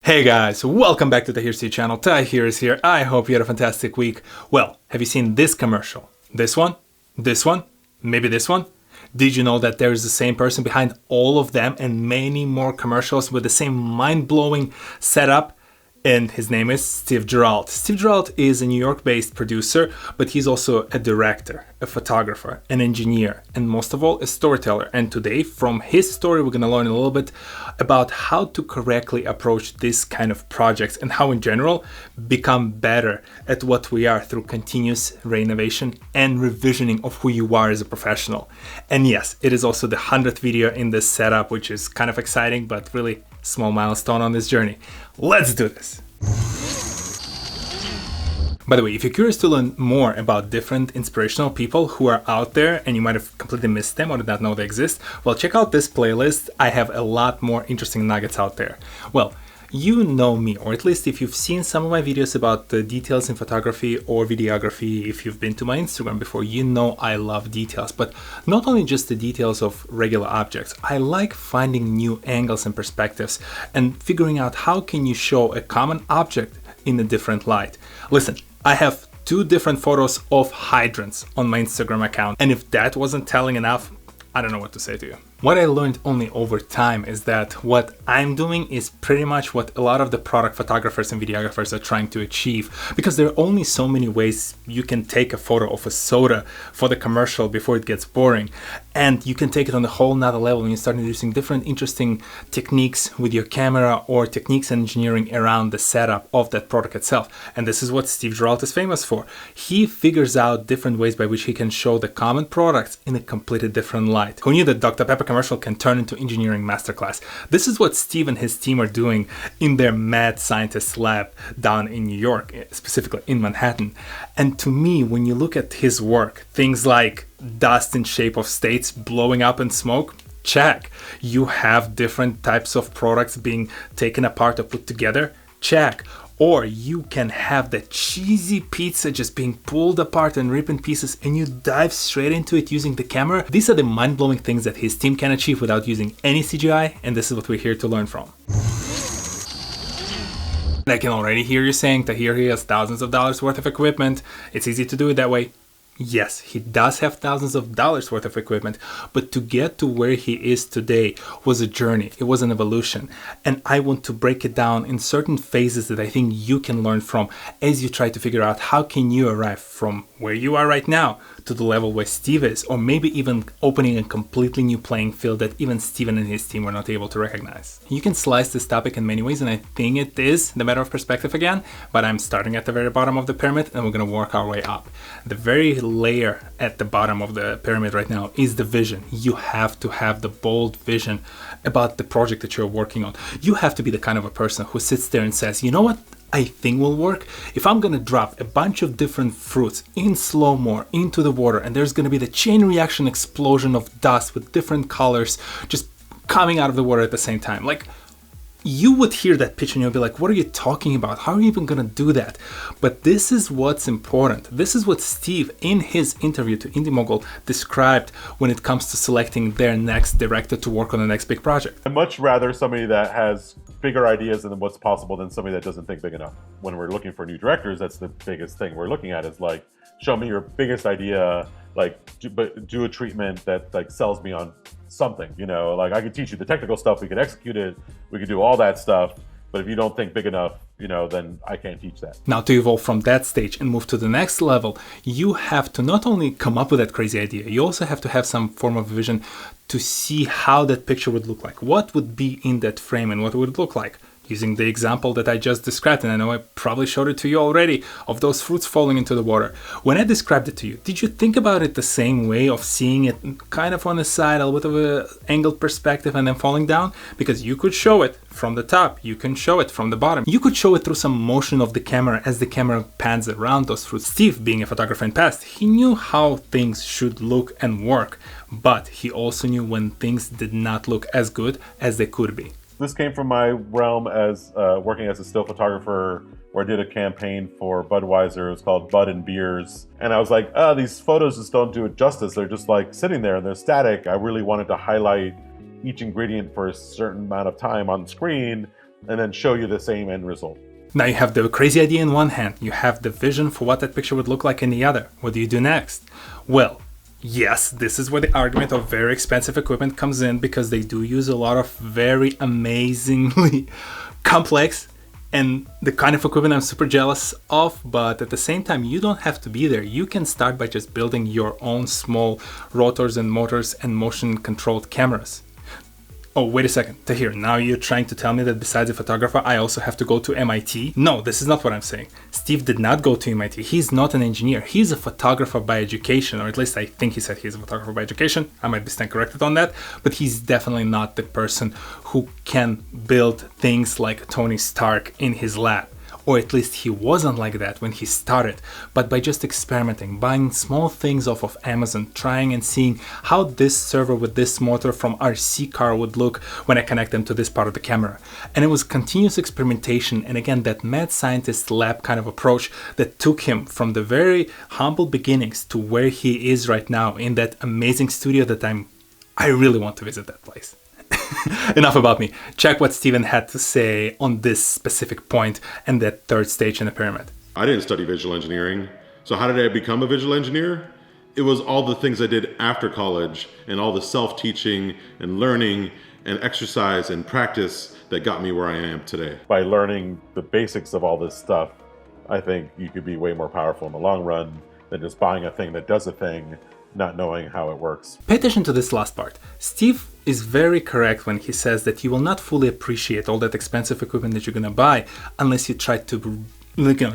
Hey guys, welcome back to the TohirT channel. TohirT is here. I hope you had a fantastic week. Well, have you seen this commercial? This one? This one? Maybe this one? Did you know that there is the same person behind all of them and many more commercials with the same mind-blowing setup? And his name is Steve Giralt. Steve Giralt is a New York-based producer, but he's also a director, a photographer, an engineer, and most of all, a storyteller. And today, from his story, we're going to learn a little bit about how to correctly approach this kind of projects and how, in general, become better at what we are through continuous renovation and revisioning of who you are as a professional. And yes, it is also the 100th video in this setup, which is kind of exciting, but really small milestone on this journey. Let's do this. By the way, if you're curious to learn more about different inspirational people who are out there and you might have completely missed them or did not know they exist, well, check out this playlist. I have a lot more interesting nuggets out there. Well, you know me, or at least if you've seen some of my videos about the details in photography or videography, if you've been to my Instagram before, you know I love details, but not only just the details of regular objects. I like finding new angles and perspectives and figuring out how can you show a common object in a different light. Listen, I have 2 different photos of hydrants on my Instagram account, and if that wasn't telling enough, I don't know what to say to you. What I learned only over time is that what I'm doing is pretty much what a lot of the product photographers and videographers are trying to achieve, because there are only so many ways you can take a photo of a soda for the commercial before it gets boring. And you can take it on a whole nother level when you start using different interesting techniques with your camera or techniques and engineering around the setup of that product itself. And this is what Steve Giralt is famous for. He figures out different ways by which he can show the common products in a completely different light. Who knew that Dr. Pepper commercial can turn into engineering masterclass? This is what Steve and his team are doing in their mad scientist lab down in New York, specifically in Manhattan. And to me, when you look at his work, things like dust in shape of states blowing up in smoke, check. You have different types of products being taken apart or put together, check. Or you can have that cheesy pizza just being pulled apart and ripped in pieces and you dive straight into it using the camera. These are the mind-blowing things that his team can achieve without using any CGI, and this is what we're here to learn from. And I can already hear you saying that here he has thousands of dollars worth of equipment. It's easy to do it that way. Yes, he does have thousands of dollars worth of equipment, but to get to where he is today was a journey. It was an evolution. And I want to break it down in certain phases that I think you can learn from as you try to figure out how can you arrive from where you are right now to the level where Steve is, or maybe even opening a completely new playing field that even Steven and his team were not able to recognize. You can slice this topic in many ways, and I think it is the matter of perspective again, but I'm starting at the very bottom of the pyramid and we're going to work our way up. The very layer at the bottom of the pyramid right now is the vision. You have to have the bold vision about the project that you're working on. You have to be the kind of a person who sits there and says, you know what I think will work? If I'm gonna drop a bunch of different fruits in slow-mo into the water and there's gonna be the chain reaction explosion of dust with different colors just coming out of the water at the same time. Like, you would hear that pitch and you'll be like, what are you talking about? How are you even gonna do that? But this is what's important. This is what Steve, in his interview to Mogul, described when it comes to selecting their next director to work on the next big project. I'd much rather somebody that has bigger ideas than what's possible than somebody that doesn't think big enough. When we're looking for new directors, that's the biggest thing we're looking at is like, show me your biggest idea, like do a treatment that like sells me on something, you know, like I could teach you the technical stuff, we could execute it, we could do all that stuff, but if you don't think big enough, you know, then I can't teach that. Now, to evolve from that stage and move to the next level, you have to not only come up with that crazy idea, you also have to have some form of vision to see how that picture would look like. What would be in that frame and what would it look like? Using the example that I just described, and I know I probably showed it to you already, of those fruits falling into the water. When I described it to you, did you think about it the same way of seeing it kind of on the side, a little bit of an angled perspective and then falling down? Because you could show it from the top, you can show it from the bottom. You could show it through some motion of the camera as the camera pans around those fruits. Steve, being a photographer in the past, he knew how things should look and work, but he also knew when things did not look as good as they could be. This came from my realm as working as a still photographer, where I did a campaign for Budweiser. It was called Bud and Beers. And I was like, oh, these photos just don't do it justice. They're just like sitting there and they're static. I really wanted to highlight each ingredient for a certain amount of time on screen and then show you the same end result. Now you have the crazy idea in one hand, you have the vision for what that picture would look like in the other. What do you do next? Well, yes, this is where the argument of very expensive equipment comes in, because they do use a lot of very amazingly complex and the kind of equipment I'm super jealous of, but at the same time, you don't have to be there. You can start by just building your own small rotors and motors and motion controlled cameras. Oh, wait a second, Tahir, now you're trying to tell me that besides a photographer, I also have to go to MIT? No, this is not what I'm saying. Steve did not go to MIT. He's not an engineer. He's a photographer by education, or at least I think he said he's a photographer by education. I might be stand corrected on that, but he's definitely not the person who can build things like Tony Stark in his lab. Or at least he wasn't like that when he started, but by just experimenting, buying small things off of Amazon, trying and seeing how this server with this motor from RC car would look when I connect them to this part of the camera. And it was continuous experimentation, and again, that mad scientist lab kind of approach that took him from the very humble beginnings to where he is right now in that amazing studio that I really want to visit that place. Enough about me. Check what Steven had to say on this specific point and that third stage in the pyramid. I didn't study visual engineering. So how did I become a visual engineer? It was all the things I did after college and all the self-teaching and learning and exercise and practice that got me where I am today. By learning the basics of all this stuff, I think you could be way more powerful in the long run than just buying a thing that does a thing, not knowing how it works. Pay attention to this last part. Steve is very correct when he says that you will not fully appreciate all that expensive equipment that you're going to buy unless you try to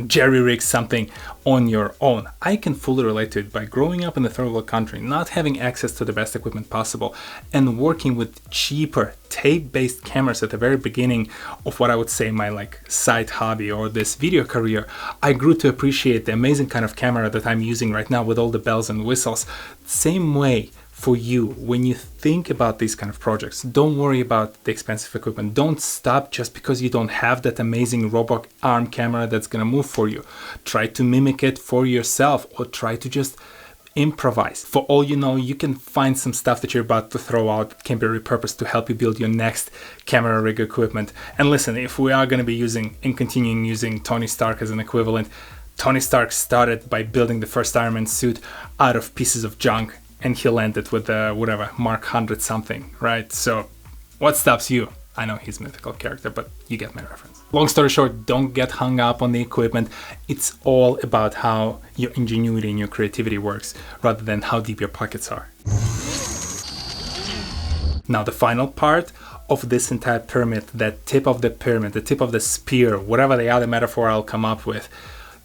jerry-rig something on your own. I can fully relate to it. By growing up in a third world country, not having access to the best equipment possible, and working with cheaper tape-based cameras at the very beginning of what I would say my side hobby or this video career, I grew to appreciate the amazing kind of camera that I'm using right now with all the bells and whistles. Same way for you, when you think about these kind of projects, don't worry about the expensive equipment. Don't stop just because you don't have that amazing robot arm camera that's gonna move for you. Try to mimic it for yourself, or try to just improvise. For all you know, you can find some stuff that you're about to throw out that can be repurposed to help you build your next camera rig equipment. And listen, if we are gonna be using and continuing using Tony Stark as an equivalent, Tony Stark started by building the first Iron Man suit out of pieces of junk, and he landed with whatever, Mark 100 something, right? So what stops you? I know he's a mythical character, but you get my reference. Long story short, don't get hung up on the equipment. It's all about how your ingenuity and your creativity works, rather than how deep your pockets are. Now the final part of this entire pyramid, that tip of the pyramid, the tip of the spear, whatever the other metaphor I'll come up with,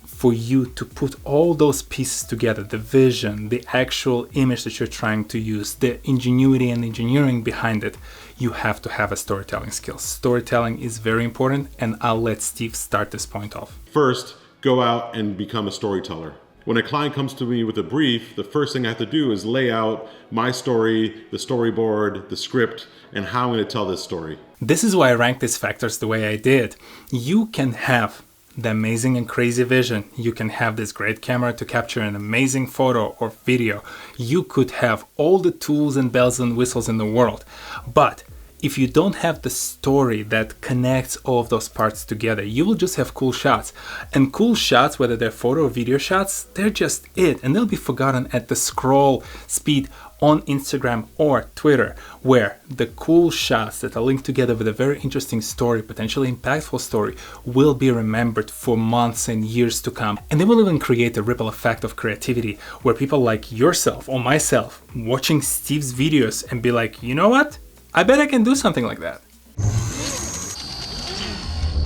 for you to put all those pieces together, the vision, the actual image that you're trying to use, the ingenuity and engineering behind it, you have to have a storytelling skill. Storytelling is very important, and I'll let Steve start this point off. First, go out and become a storyteller. When a client comes to me with a brief, the first thing I have to do is lay out my story, the storyboard, the script, and how I'm going to tell this story. This is why I ranked these factors the way I did. You can have the amazing and crazy vision. You can have this great camera to capture an amazing photo or video. You could have all the tools and bells and whistles in the world. But if you don't have the story that connects all of those parts together, you will just have cool shots. And cool shots, whether they're photo or video shots, they're just it. And they'll be forgotten at the scroll speed on Instagram or Twitter, where the cool shots that are linked together with a very interesting story, potentially impactful story, will be remembered for months and years to come. And they will even create a ripple effect of creativity, where people like yourself or myself watching Steve's videos and be like, you know what? I bet I can do something like that.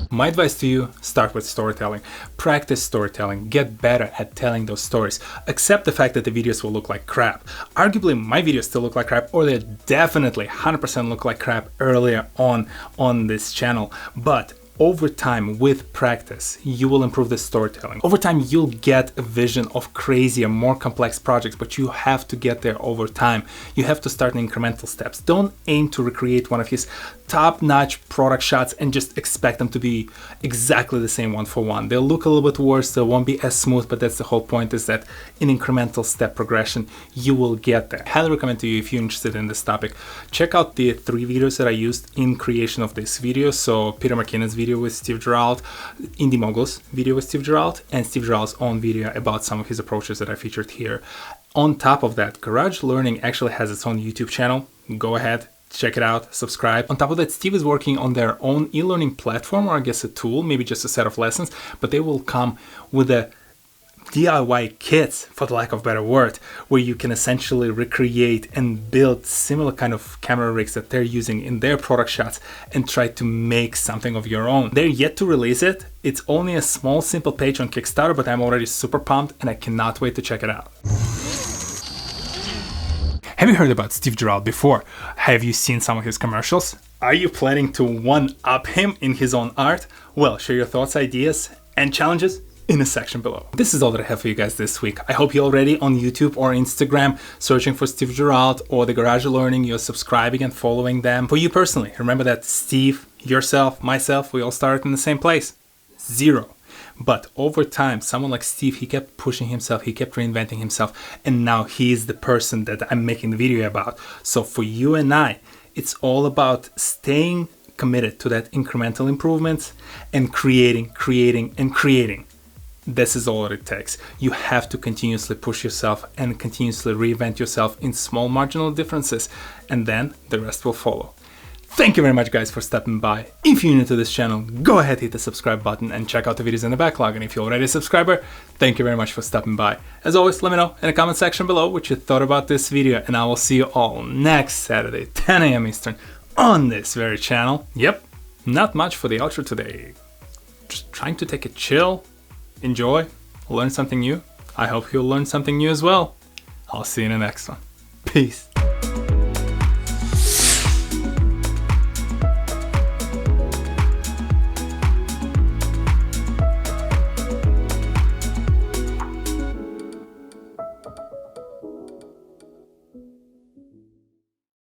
My advice to you, start with storytelling. Practice storytelling. Get better at telling those stories. Accept the fact that the videos will look like crap. Arguably, my videos still look like crap, or they definitely 100% look like crap earlier on this channel. But over time, with practice, you will improve the storytelling. Over time, you'll get a vision of crazier, more complex projects, but you have to get there over time. You have to start in incremental steps. Don't aim to recreate one of his top-notch product shots and just expect them to be exactly the same one for one. They'll look a little bit worse, they won't be as smooth, but that's the whole point, is that in incremental step progression, you will get there. I highly recommend to you, if you're interested in this topic, check out the 3 videos that I used in creation of this video. So Peter McKinnon's video with Steve Giralt, Indie Mogul's video with Steve Giralt, and Steve Giralt's own video about some of his approaches that I featured here. On top of that, Garage Learning actually has its own YouTube channel. Go ahead, check it out, subscribe. On top of that, Steve is working on their own e-learning platform, or I guess a tool, maybe just a set of lessons, but they will come with a DIY kits, for the lack of a better word, where you can essentially recreate and build similar kind of camera rigs that they're using in their product shots and try to make something of your own. They're yet to release it. It's only a small, simple page on Kickstarter, but I'm already super pumped and I cannot wait to check it out. Have you heard about Steve Giralt before? Have you seen some of his commercials? Are you planning to one-up him in his own art? Well, share your thoughts, ideas, and challenges in the section below. This is all that I have for you guys this week. I hope you're already on YouTube or Instagram searching for Steve Giralt or the Garage Learning. You're subscribing and following them. For you personally, remember that Steve, yourself, myself, we all started in the same place. 0. But over time, someone like Steve, he kept pushing himself, he kept reinventing himself, and now he's the person that I'm making the video about. So for you and I, it's all about staying committed to that incremental improvements and creating. This is all it takes. You have to continuously push yourself and continuously reinvent yourself in small marginal differences, and then the rest will follow. Thank you very much, guys, for stopping by. If you're new to this channel, go ahead, hit the subscribe button and check out the videos in the backlog. And if you're already a subscriber, thank you very much for stopping by. As always, let me know in the comment section below what you thought about this video, and I will see you all next Saturday, 10 a.m. Eastern, on this very channel. Yep, not much for the outro today. Just trying to take a chill, enjoy, learn something new. I hope you'll learn something new as well. I'll see you in the next one. Peace.